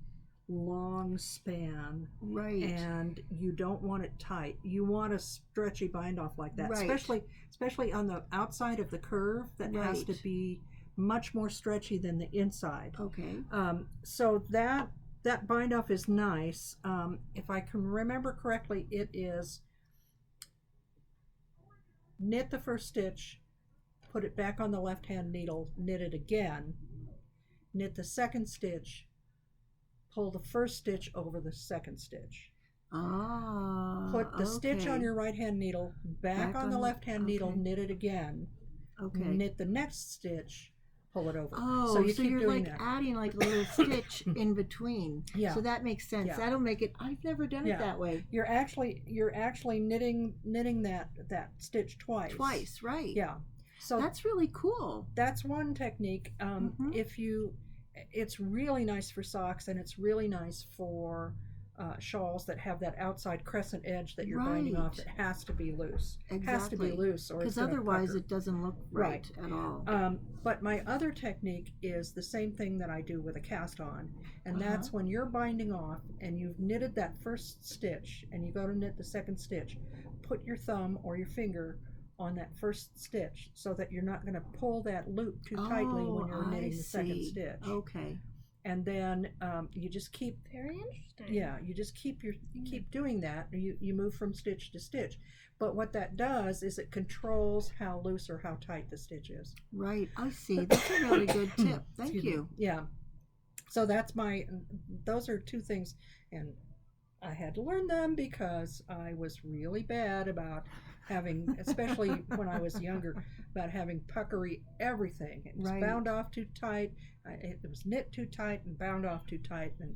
S1: long span,
S2: Right.
S1: and you don't want it tight, you want a stretchy bind off like that,
S2: Right.
S1: especially on the outside of the curve that has to
S2: Right.
S1: be much more stretchy than the inside.
S2: Okay.
S1: So that bind off is nice. If I can remember correctly, it is knit the first stitch, put it back on the left hand needle, knit it again, knit the second stitch, pull the first stitch over the second stitch. Put the stitch on your right hand needle, back on the left hand needle, knit it again.
S2: Okay.
S1: Knit the next stitch, pull it over.
S2: Oh,
S1: so
S2: you're
S1: keep doing
S2: like
S1: that.
S2: adding like a little stitch in between.
S1: Yeah.
S2: So that makes sense.
S1: Yeah.
S2: That'll make it. I've never done it
S1: Yeah.
S2: that way.
S1: You're actually knitting that stitch twice.
S2: Twice, right?
S1: Yeah. So
S2: That's really cool.
S1: that's one technique. It's really nice for socks, and it's really nice for shawls that have that outside crescent edge that you're binding off. It has to be loose.
S2: Exactly.
S1: Has to be loose, or it's
S2: Because
S1: gonna
S2: otherwise
S1: pucker.
S2: it doesn't look right at all.
S1: But my other technique is the same thing that I do with a cast on, and that's when you're binding off and you've knitted that first stitch and you go to knit the second stitch, put your thumb or your finger on that first stitch so that you're not going to pull that loop too tightly when you're knitting the second stitch.
S2: Okay.
S1: And then you just keep
S3: Very interesting.
S1: you just keep doing that. You move from stitch to stitch. But what that does is it controls how loose or how tight the stitch is.
S2: Right. I see. That's a really good tip. Thank
S1: Excuse me.
S2: you.
S1: Yeah. So those are two things, and I had to learn them because I was really bad about having, especially when I was younger, about having puckery everything. It was bound off too tight. It was knit too tight and bound off too tight, and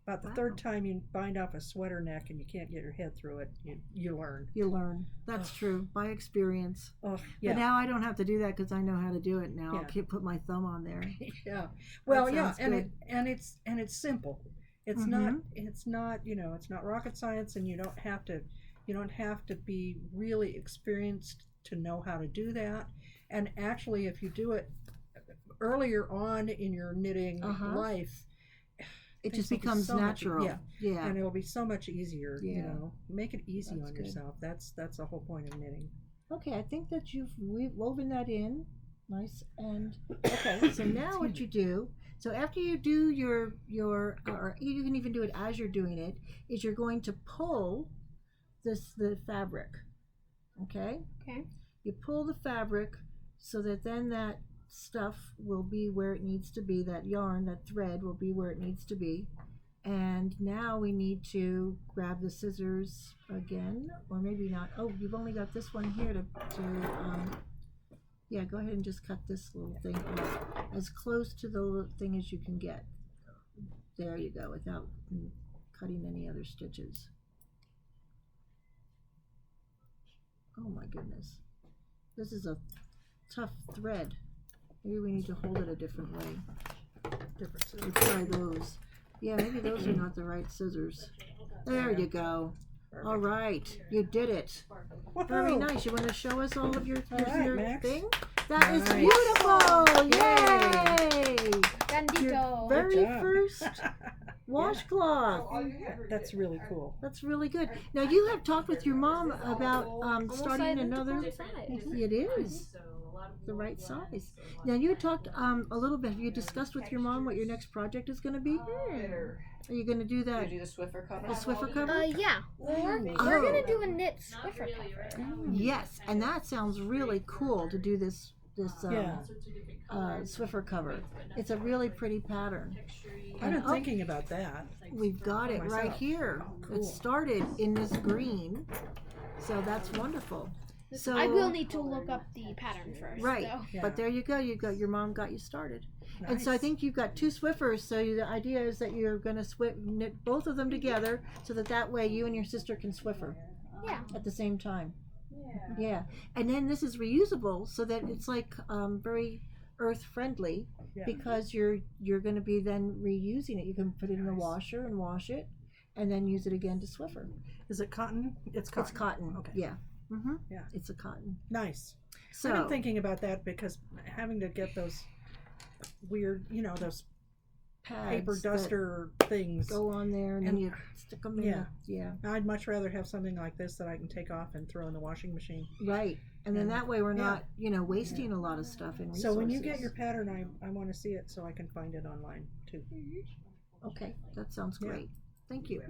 S1: about the third time you bind off a sweater neck and you can't get your head through it, you learn.
S2: You learn. That's true by experience.
S1: Oh, yeah.
S2: But now I don't have to do that because I know how to do it now.
S1: Yeah.
S2: I'll put my thumb on there.
S1: Yeah. Well,
S2: That
S1: yeah,
S2: sounds
S1: and it's simple. It's not it's not rocket science, and you don't have to be really experienced to know how to do that. And actually, if you do it earlier on in your knitting life,
S2: It just
S1: things will be
S2: becomes
S1: so much-
S2: natural.
S1: yeah. And it'll be so much easier.
S2: Yeah.
S1: Make it easy
S2: That's
S1: on
S2: good.
S1: yourself. That's the whole point of knitting.
S2: Okay, I think that we've woven that in. Nice. And okay, so now what you do, so after you do your or you can even do it as you're doing it, is you're going to pull the fabric. Okay?
S3: Okay.
S2: You pull the fabric so that then that stuff will be where it needs to be. That yarn, that thread will be where it needs to be. And now we need to grab the scissors again, or maybe not. Oh, you've only got this one here to yeah, go ahead and just cut this little thing off as close to the little thing as you can get. There you go, without cutting any other stitches. Oh my goodness. This is a tough thread. Maybe we need to hold it a different way.
S1: Different
S2: We'll try those. Yeah, maybe those are not the right scissors. There you go. All right, you did it. Very nice. You want to show us all of your
S1: right, Max.
S2: thing? That is
S1: Nice.
S2: beautiful. Yay! Your
S3: Bandito.
S2: very
S1: Good job.
S2: first washcloth.
S1: That's really cool.
S2: That's really good. Now you have talked with your mom about
S3: Almost
S2: starting
S3: identical
S2: another.
S3: in size.
S2: It is the right size. Now you talked a little bit. Have you discussed with your mom what your next project is going to be? Are you going to do that?
S4: You do the Swiffer cover?
S2: The Swiffer cover?
S3: Yeah. We're
S2: Oh.
S3: gonna do a knit Swiffer cover.
S2: Yes, and that sounds really cool to do this
S1: Yeah.
S2: Swiffer cover. It's a really pretty pattern.
S1: I've been
S2: And
S1: thinking about that.
S2: we've got it right
S1: myself.
S2: here.
S1: Cool.
S2: It started in this green, so that's wonderful. So
S3: I will need to look up the pattern first.
S2: right,
S3: though.
S1: Yeah.
S2: but there you go. Your mom got you started. And so I
S1: Nice.
S2: think you've got two Swiffers. So the idea is that you're going to knit both of them together, so that way you and your sister can Swiffer
S3: Yeah.
S2: at the same time. Yeah, and then this is reusable, so that it's like very earth friendly,
S1: Yeah.
S2: because you're going to be then reusing it. You can put it in the washer and wash it, and then use it again to Swiffer.
S1: Is it cotton? It's cotton.
S2: It's cotton.
S1: Okay.
S2: Yeah. Mm-hmm.
S1: Yeah.
S2: It's a cotton.
S1: Nice.
S2: So
S1: I've been thinking about that because having to get those weird, those
S2: pads
S1: paper
S2: that
S1: duster things.
S2: go on there, and then
S1: And-
S2: you stick them in.
S1: yeah.
S2: Yeah.
S1: I'd much rather have something like this that I can take off and throw in the washing machine.
S2: Right. And then
S1: And-
S2: that way we're
S1: yeah.
S2: not, wasting a lot of stuff and resources.
S1: So when you get your pattern, I want to see it so I can find it online too.
S2: Okay, that sounds
S1: Yeah.
S2: great. Thank you.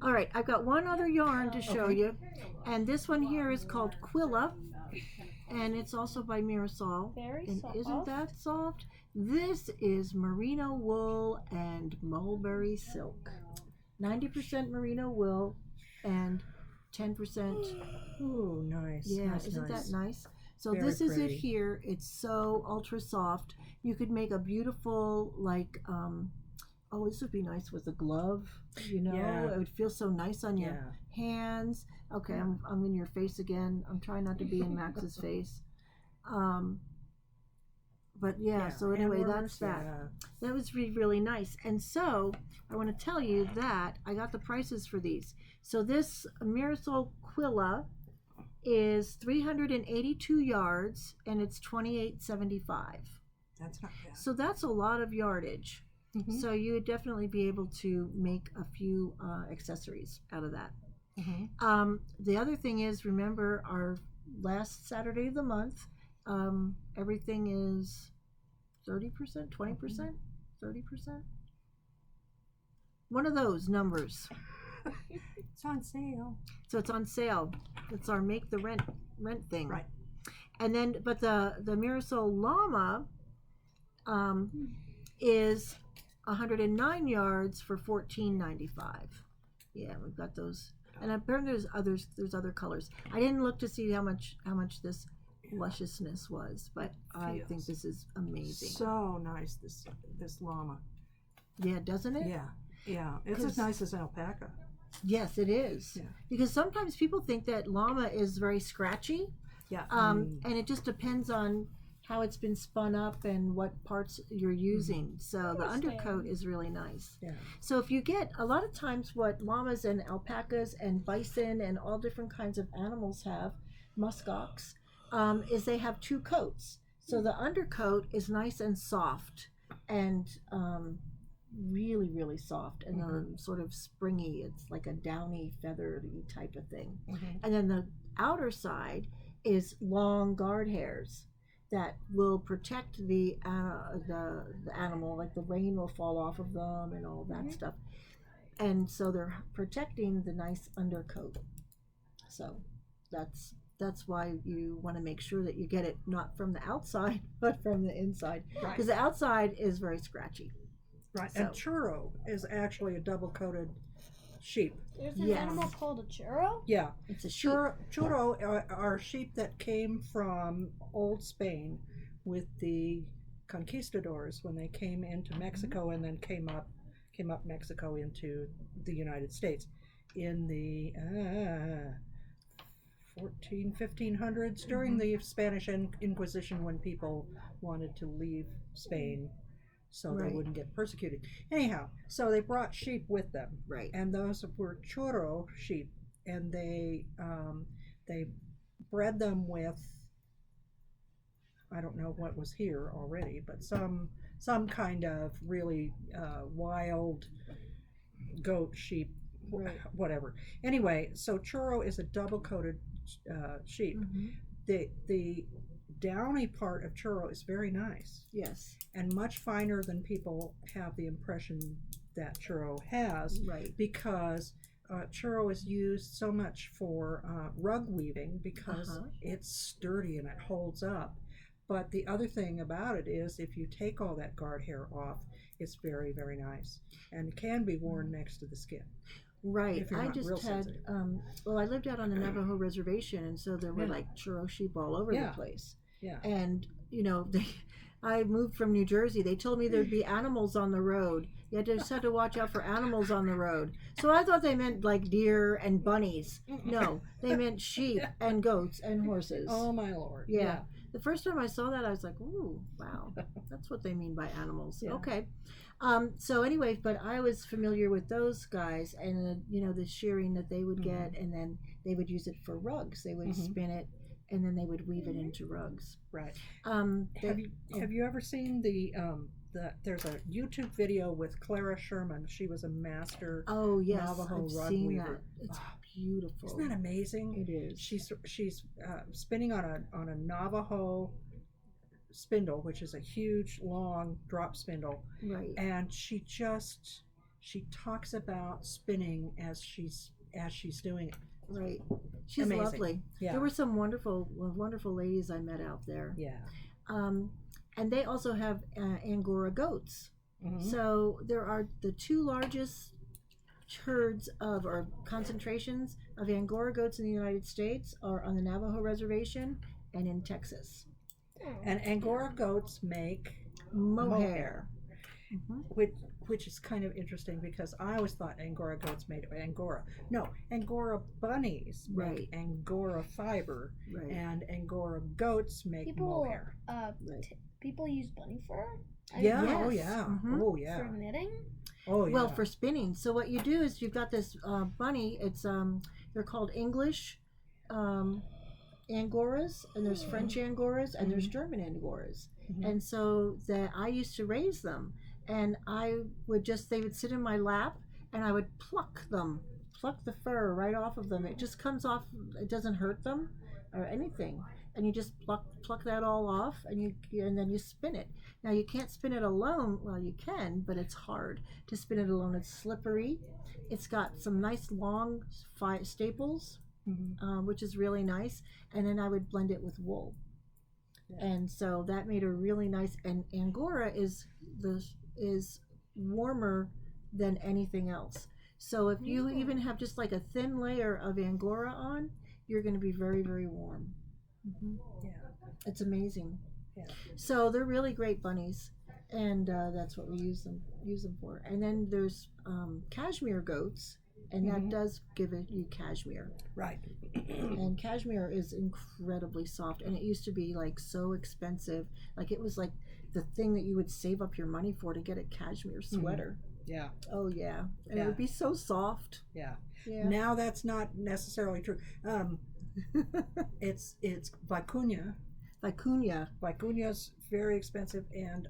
S2: All right, I've got one other yarn to show
S1: Okay.
S2: you, and this one here is called Quilla, and it's also by Mirasol.
S3: Very
S2: And
S3: soft.
S2: isn't that soft? This is merino wool and mulberry silk. 90% merino wool and 10%.
S1: Ooh, nice.
S2: Yeah,
S1: nice,
S2: isn't
S1: nice.
S2: that nice? So
S1: Very
S2: this is it
S1: pretty.
S2: here. It's so ultra soft. You could make a beautiful this would be nice with a glove.
S1: Yeah.
S2: It would feel so nice on your
S1: Yeah.
S2: hands. Okay, I'm in your face again. I'm trying not to be in Max's face. But yeah, so
S1: hand
S2: anyway,
S1: warmers,
S2: that's that.
S1: yeah.
S2: That was really nice. And so I want to tell you that I got the prices for these. So this Mirasol Quilla is 382 yards, and it's $28.75.
S1: That's not bad.
S2: So that's a lot of yardage.
S1: Mhm.
S2: So you would definitely be able to make a few accessories out of that.
S1: Mhm.
S2: The other thing is, remember our last Saturday of the month, everything is 30%, 20%, 30%. One of those numbers.
S4: It's on sale.
S2: So it's on sale. It's our make the rent thing.
S1: Right.
S2: And then, but the Mirasol Llama is 109 yards for $14.95. Yeah, we've got those. And apparently there's other colors. I didn't look to see how much this lusciousness was, but I think this is amazing.
S1: So nice, this llama.
S2: Yeah, doesn't it?
S1: Yeah. It's
S2: 'Cause-
S1: as nice as alpaca.
S2: Yes, it is.
S1: Yeah.
S2: Because sometimes people think that llama is very scratchy.
S1: Yeah.
S2: And it just depends on how it's been spun up and what parts you're using. So the undercoat is really nice.
S1: Yeah.
S2: So if you get a lot of times what llamas and alpacas and bison and all different kinds of animals have, muskox, is they have two coats. So the undercoat is nice and soft and really, really soft and sort of springy. It's like a downy, feathery type of thing.
S1: Mhm.
S2: And then the outer side is long guard hairs that will protect the animal, like the rain will fall off of them and all that stuff. And so they're protecting the nice undercoat. So that's that's why you want to make sure that you get it not from the outside, but from the inside.
S1: Right.
S2: Because the outside is very scratchy.
S1: Right.
S2: So-
S1: And churro is actually a double-coated sheep.
S3: There's an
S2: Yes.
S3: animal called a churro.
S1: Yeah.
S2: It's a sheep.
S1: Churro are sheep that came from old Spain with the conquistadors when they came into Mexico and then came up Mexico into the United States in the 1500s during the Spanish Inquisition, when people wanted to leave Spain so
S2: Right.
S1: they wouldn't get persecuted. Anyhow, so they brought sheep with them,
S2: Right.
S1: and those were churro sheep, and they bred them with, I don't know what was here already, but some kind of really wild goat, sheep,
S2: Right.
S1: whatever. Anyway, so churro is a double-coated sheep.
S2: Mhm.
S1: The downy part of churro is very nice
S2: Yes.
S1: and much finer than people have the impression that churro has,
S2: Right.
S1: because churro is used so much for rug weaving because
S2: Uh-huh.
S1: it's sturdy and it holds up. But the other thing about it is, if you take all that guard hair off, it's very, very nice and can be worn next to the skin.
S2: Right.
S1: If you're
S2: I
S1: not
S2: just
S1: real
S2: had,
S1: sensitive.
S2: I lived out on the Navajo reservation, and so there were
S1: Yeah.
S2: like churro sheep all over
S1: Yeah.
S2: the place.
S1: Yeah.
S2: And, I moved from New Jersey. They told me there'd be animals on the road. You just had to watch out for animals on the road. So I thought they meant like deer and bunnies. No, they meant sheep and goats and horses.
S1: Oh my Lord.
S2: Yeah. The first time I saw that, I was like, ooh, wow. That's what they mean by animals.
S1: Yeah.
S2: Okay. So anyway, but I was familiar with those guys and, the shearing that they would get, and then they would use it for rugs. They would
S1: Mhm.
S2: spin it, and then they would weave it into rugs.
S1: Right.
S2: They-
S1: Have you ever seen there's a YouTube video with Clara Sherman. She was a master.
S2: Oh, yes.
S1: Navajo
S2: I've
S1: rug
S2: seen
S1: weaver.
S2: that. It's
S1: Ah,
S2: beautiful.
S1: Isn't that amazing?
S2: It is.
S1: She's spinning on a Navajo spindle, which is a huge long drop spindle,
S2: Right.
S1: and she talks about spinning as she's doing it.
S2: Right. She's
S1: Amazing.
S2: lovely.
S1: Yeah.
S2: There were some wonderful ladies I met out there.
S1: Yeah.
S2: And they also have Angora goats.
S1: Mhm.
S2: So there are the two largest herds or concentrations of Angora goats in the United States are on the Navajo reservation and in Texas.
S1: And Angora goats make
S2: Mohair. Mhm.
S1: which is kind of interesting, because I always thought Angora goats made Angora. No, Angora bunnies make
S2: Right.
S1: Angora fiber,
S2: Right.
S1: and Angora goats make
S3: People,
S1: mohair.
S2: Right.
S3: people use bunny fur.
S1: Yeah.
S2: Yes.
S1: Oh yeah.
S2: Mhm.
S1: Oh
S3: For
S1: yeah.
S3: knitting.
S1: Oh yeah.
S2: Well, for spinning. So what you do is you've got this bunny. It's they're called English Angoras, and there's French Angoras, and there's German Angoras.
S1: Mhm.
S2: And so that I used to raise them, and they would sit in my lap, and I would pluck the fur right off of them. It just comes off. It doesn't hurt them or anything, and you just pluck that all off, and then you spin it. Now you can't spin it alone. Well, you can, but it's hard to spin it alone. It's slippery. It's got some nice long staples,
S1: Mhm.
S2: which is really nice. And then I would blend it with wool.
S1: Yeah.
S2: And so that made a really nice. And Angora is warmer than anything else. So if you even have just like a thin layer of Angora on, you're going to be very, very warm.
S1: Yeah.
S2: It's amazing.
S1: Yeah.
S2: So they're really great bunnies, and that's what we use them for. And then there's cashmere goats, and that
S1: Mhm.
S2: does give you cashmere.
S1: Right.
S2: And cashmere is incredibly soft, and it used to be like so expensive. Like it was like the thing that you would save up your money for to get a cashmere sweater.
S1: Yeah.
S2: Oh yeah, and
S1: Yeah.
S2: it would be so soft.
S1: Yeah.
S2: Yeah.
S1: Now that's not necessarily true. It's vicuña.
S2: Vicuña.
S1: Vicuña's very expensive, and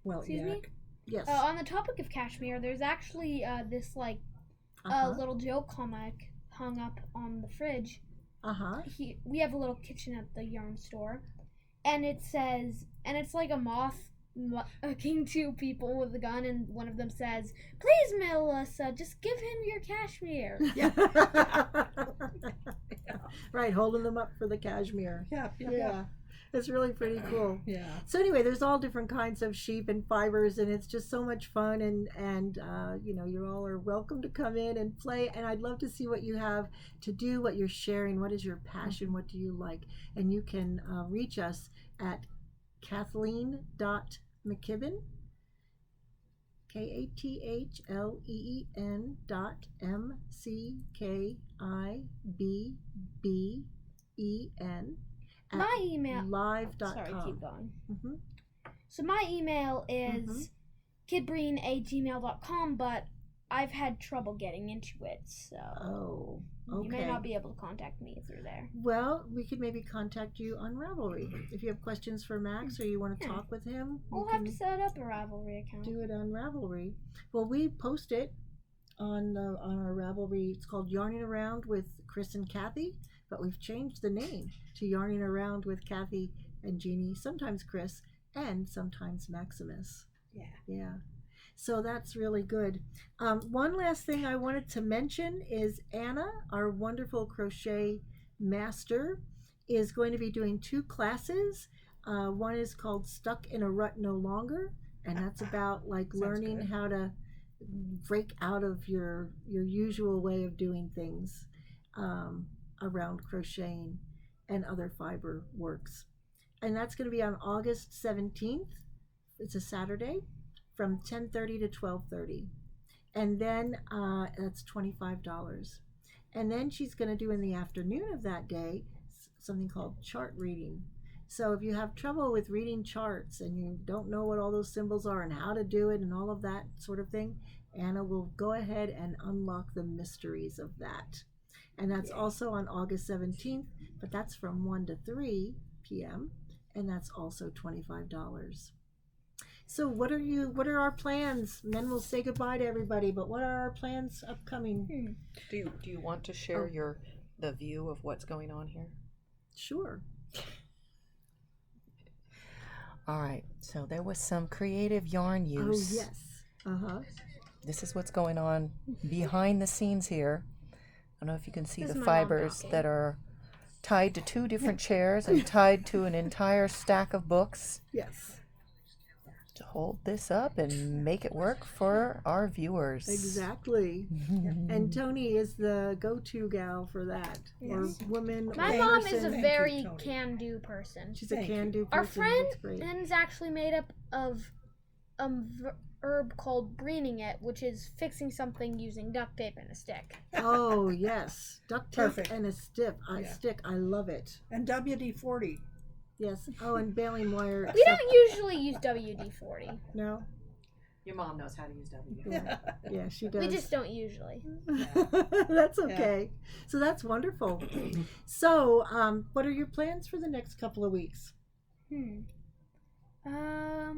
S3: Excuse me?
S2: Yes.
S3: On the topic of cashmere, there's actually this
S2: Uh-huh.
S3: little joke comic hung up on the fridge.
S2: Uh-huh.
S3: We have a little kitchen at the yarn store, and it says, and it's like a moth walking two people with a gun, and one of them says, "Please, Melissa, just give him your cashmere."
S2: Right, holding them up for the cashmere.
S1: Yeah.
S2: It's really pretty cool.
S1: Yeah.
S2: So anyway, there's all different kinds of sheep and fibers, and it's just so much fun. And you know, you all are welcome to come in and play. And I'd love to see what you have to do, what you're sharing, what is your passion, what do you like, and you can reach us at Kathleen.McKibben, KATHLEEN.MCKIBBEN
S3: My email.
S2: live.com.
S3: Sorry, keep going.
S2: Mm-hmm.
S3: So my email is kidbreen@gmail.com, but I've had trouble getting into it, so
S2: Oh, okay.
S3: you may not be able to contact me through there.
S2: Well, we could maybe contact you on Ravelry. If you have questions for Max or you want to talk with him,
S3: We'll have to set up a Ravelry account.
S2: do it on Ravelry. Well, we post it on our Ravelry. It's called Yarning Around with Chris and Kathy, but we've changed the name to Yarning Around with Kathy and Jeannie, sometimes Chris, and sometimes Maximus. Yeah. So that's really good. One last thing I wanted to mention is Anna, our wonderful crochet master, is going to be doing 2 classes. One is called Stuck in a Rut No Longer, and that's about like learning
S1: good.
S2: how to break out of your usual way of doing things around crocheting and other fiber works. And that's going to be on August 17th. It's a Saturday from 10:30 to 12:30. And then that's $25. And then she's going to do in the afternoon of that day something called chart reading. So if you have trouble with reading charts and you don't know what all those symbols are and how to do it and all of that sort of thing, Anna will go ahead and unlock the mysteries of that. And that's also on August 17th, but that's from 1 to 3 p.m. and that's also $25. So what are our plans? And then we'll say goodbye to everybody, but what are our plans upcoming?
S5: Do you want to share the view of what's going on here?
S2: Sure.
S5: All right, so there was some creative yarn use.
S2: Oh, yes. Uh-huh.
S5: This is what's going on behind the scenes here. I don't know if you can see
S3: This
S5: the
S3: is my mom
S5: fibers
S3: talking.
S5: that are tied to 2 different chairs and tied to an entire stack of books
S2: Yes.
S5: to hold this up and make it work for our viewers.
S2: Exactly. And Tony is the go-to gal for that.
S1: Yes.
S2: Or woman.
S3: My
S2: or
S3: mom is
S2: person.
S3: a
S1: Thank you,
S3: very
S1: Tony.
S3: can-do person.
S2: She's a
S1: Thank you.
S2: can-do person.
S3: Our friend
S2: That's great.
S3: is actually made up of a herb called breening it, which is fixing something using duct tape and a stick.
S2: Oh, yes. Duct tape
S1: Perfect.
S2: and a stick. I love it.
S1: And WD-40.
S2: Yes. Oh, and baling wire.
S3: We don't usually use WD-40.
S2: No?
S5: Your mom knows how to use W.
S2: Yeah, she does.
S3: We just don't usually.
S2: That's okay. So that's wonderful. So, what are your plans for the next couple of weeks?
S3: What are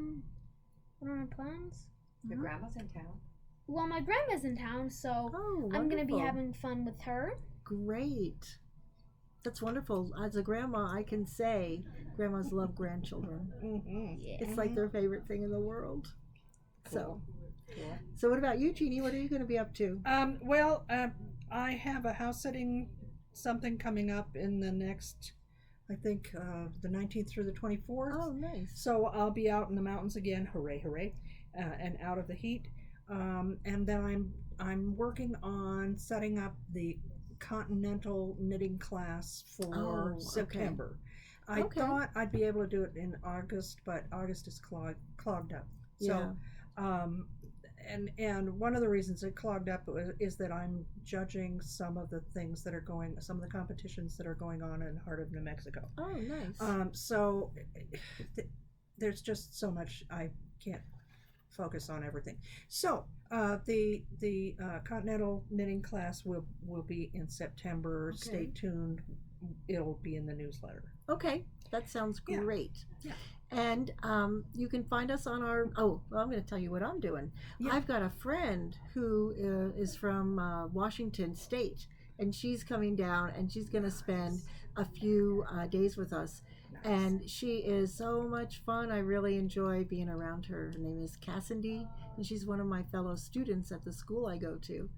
S3: my plans?
S5: Your grandma's in town.
S3: Well, my grandma's in town, so
S2: Oh,
S3: I'm gonna be
S2: wonderful.
S3: having fun with her.
S2: Great. That's wonderful. As a grandma, I can say grandmas love grandchildren.
S1: Mm-hmm.
S3: Yeah.
S2: It's like their favorite thing in the world.
S5: Cool.
S2: So what about you, Jeannie? What are you going to be up to?
S1: Well, I have a house sitting something coming up in the next, I think, the 19th through the 24th.
S2: Oh, nice.
S1: So I'll be out in the mountains again, hooray, hooray, and out of the heat. And then I'm working on setting up the continental knitting class for
S2: Oh,
S1: September. I
S2: Okay.
S1: thought I'd be able to do it in August, but August is clogged up. So, and one of the reasons it clogged up is that I'm judging some of the competitions that are going on in the heart of New Mexico.
S2: Oh, nice.
S1: So there's just so much I can't focus on everything. So the continental knitting class will be in September.
S2: Okay.
S1: Stay tuned. It'll be in the newsletter.
S2: Okay, that sounds
S1: Yeah.
S2: great.
S1: Yeah.
S2: And you can find us on our. Oh, well, I'm going to tell you what I'm doing.
S1: Yeah.
S2: I've got a friend who is from Washington State, and she's coming down, and she's going to spend a few days with us. And she is so much fun. I really enjoy being around her. Her name is Cassidy, and she's one of my fellow students at the school I go to.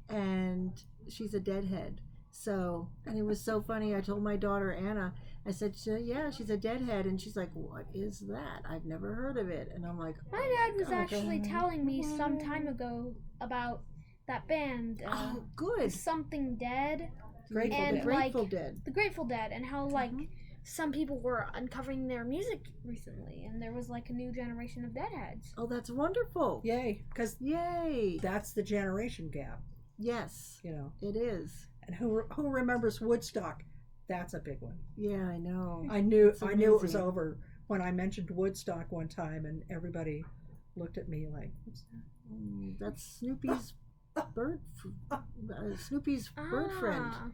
S2: And she's a deadhead. So, and it was so funny. I told my daughter Anna, I said, yeah, she's a deadhead. And she's like, what is that? I've never heard of it. And I'm like,
S3: My dad was
S2: God.
S3: actually telling me some time ago about that band,
S2: oh, good.
S3: Something Dead,
S1: Grateful
S3: and
S1: Dead.
S2: Grateful
S3: like
S2: Dead.
S3: the Grateful Dead, and how like
S2: Mhm.
S3: some people were uncovering their music recently, and there was like a new generation of Deadheads.
S2: Oh, that's wonderful.
S1: Yay, because
S2: Yay.
S1: that's the generation gap,
S2: Yes,
S1: you know.
S2: it is.
S1: And who remembers Woodstock? That's a big one.
S2: Yeah, I know.
S1: I knew
S2: It's
S1: it was
S2: amazing.
S1: over when I mentioned Woodstock one time, and everybody looked at me like, "What's that?"
S2: That's Snoopy's Snoopy's bird friend.
S3: Ah.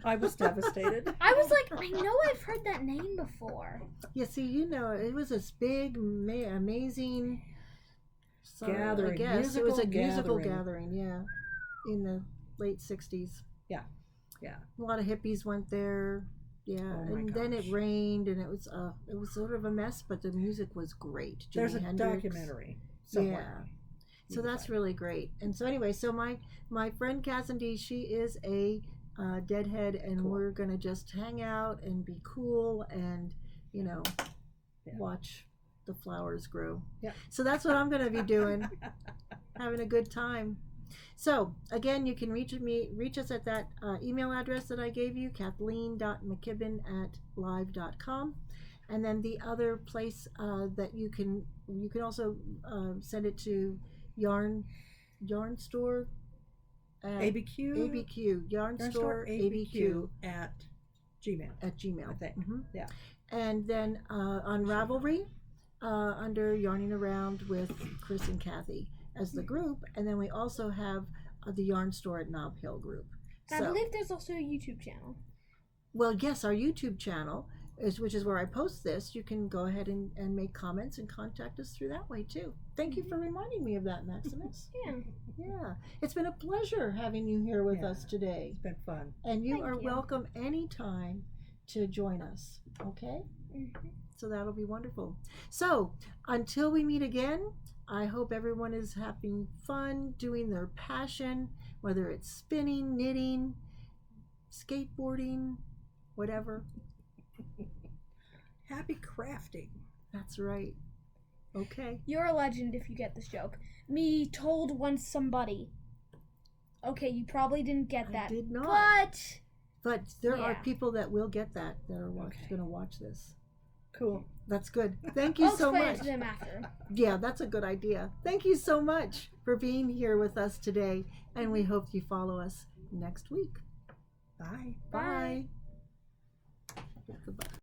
S1: I was devastated.
S3: I was like, I know I've heard that name before.
S2: Yeah, see, you know, it was this big, amazing
S1: Gathering,
S2: I guess it was a musical
S1: gathering.
S2: gathering. Yeah, in the late '60s.
S1: Yeah, yeah.
S2: A lot of hippies went there. Yeah,
S1: Oh my
S2: and then it
S1: gosh.
S2: rained, and it was sort of a mess, but the music was great.
S1: There's a
S2: Jimi Hendrix.
S1: documentary somewhere.
S2: Yeah. So that's really great. And so anyway, so my friend Cassidy, she is a deadhead, and
S1: Cool.
S2: we're gonna just hang out and be cool and
S1: Yeah.
S2: watch the flowers grow.
S1: Yeah.
S2: So that's what I'm gonna be doing, having a good time. So again, you can reach us at that email address that I gave you, kathleen.mckibbin@live.com. And then the other place that you can also send it to yarn store at
S1: ABQ.
S2: yarn store ABQ
S1: at Gmail.
S2: at Gmail.
S1: I think.
S2: Mhm.
S1: Yeah.
S2: And then on Ravelry, under Yarning Around with Chris and Kathy as the group, and then we also have the Yarn Store at Nob Hill group.
S3: I believe there's also a YouTube channel.
S2: Well, yes, our YouTube channel which is where I post this. You can go ahead and make comments and contact us through that way too. Thank you for reminding me of that, Maximus.
S3: Yeah.
S2: Yeah, it's been a pleasure having you here with
S1: Yeah.
S2: us today.
S1: It's been fun.
S2: And you
S3: Thank
S2: are
S3: you.
S2: welcome anytime to join us, okay?
S3: Mhm.
S2: So that'll be wonderful. So until we meet again, I hope everyone is having fun doing their passion, whether it's spinning, knitting, skateboarding, whatever.
S1: Happy crafting.
S2: That's right. Okay.
S3: You're a legend if you get this joke. Me told once somebody. Okay, you probably didn't get that.
S2: I did not.
S3: But
S2: But there are
S3: Yeah.
S2: people that will get that are
S1: Okay.
S2: going to watch this.
S1: Cool.
S2: That's good. Thank you
S3: I'll
S2: so
S3: explain
S2: much.
S3: it to them after.
S2: Yeah, that's a good idea. Thank you so much for being here with us today, and we hope you follow us next week.
S1: Bye.
S2: Bye. Goodbye.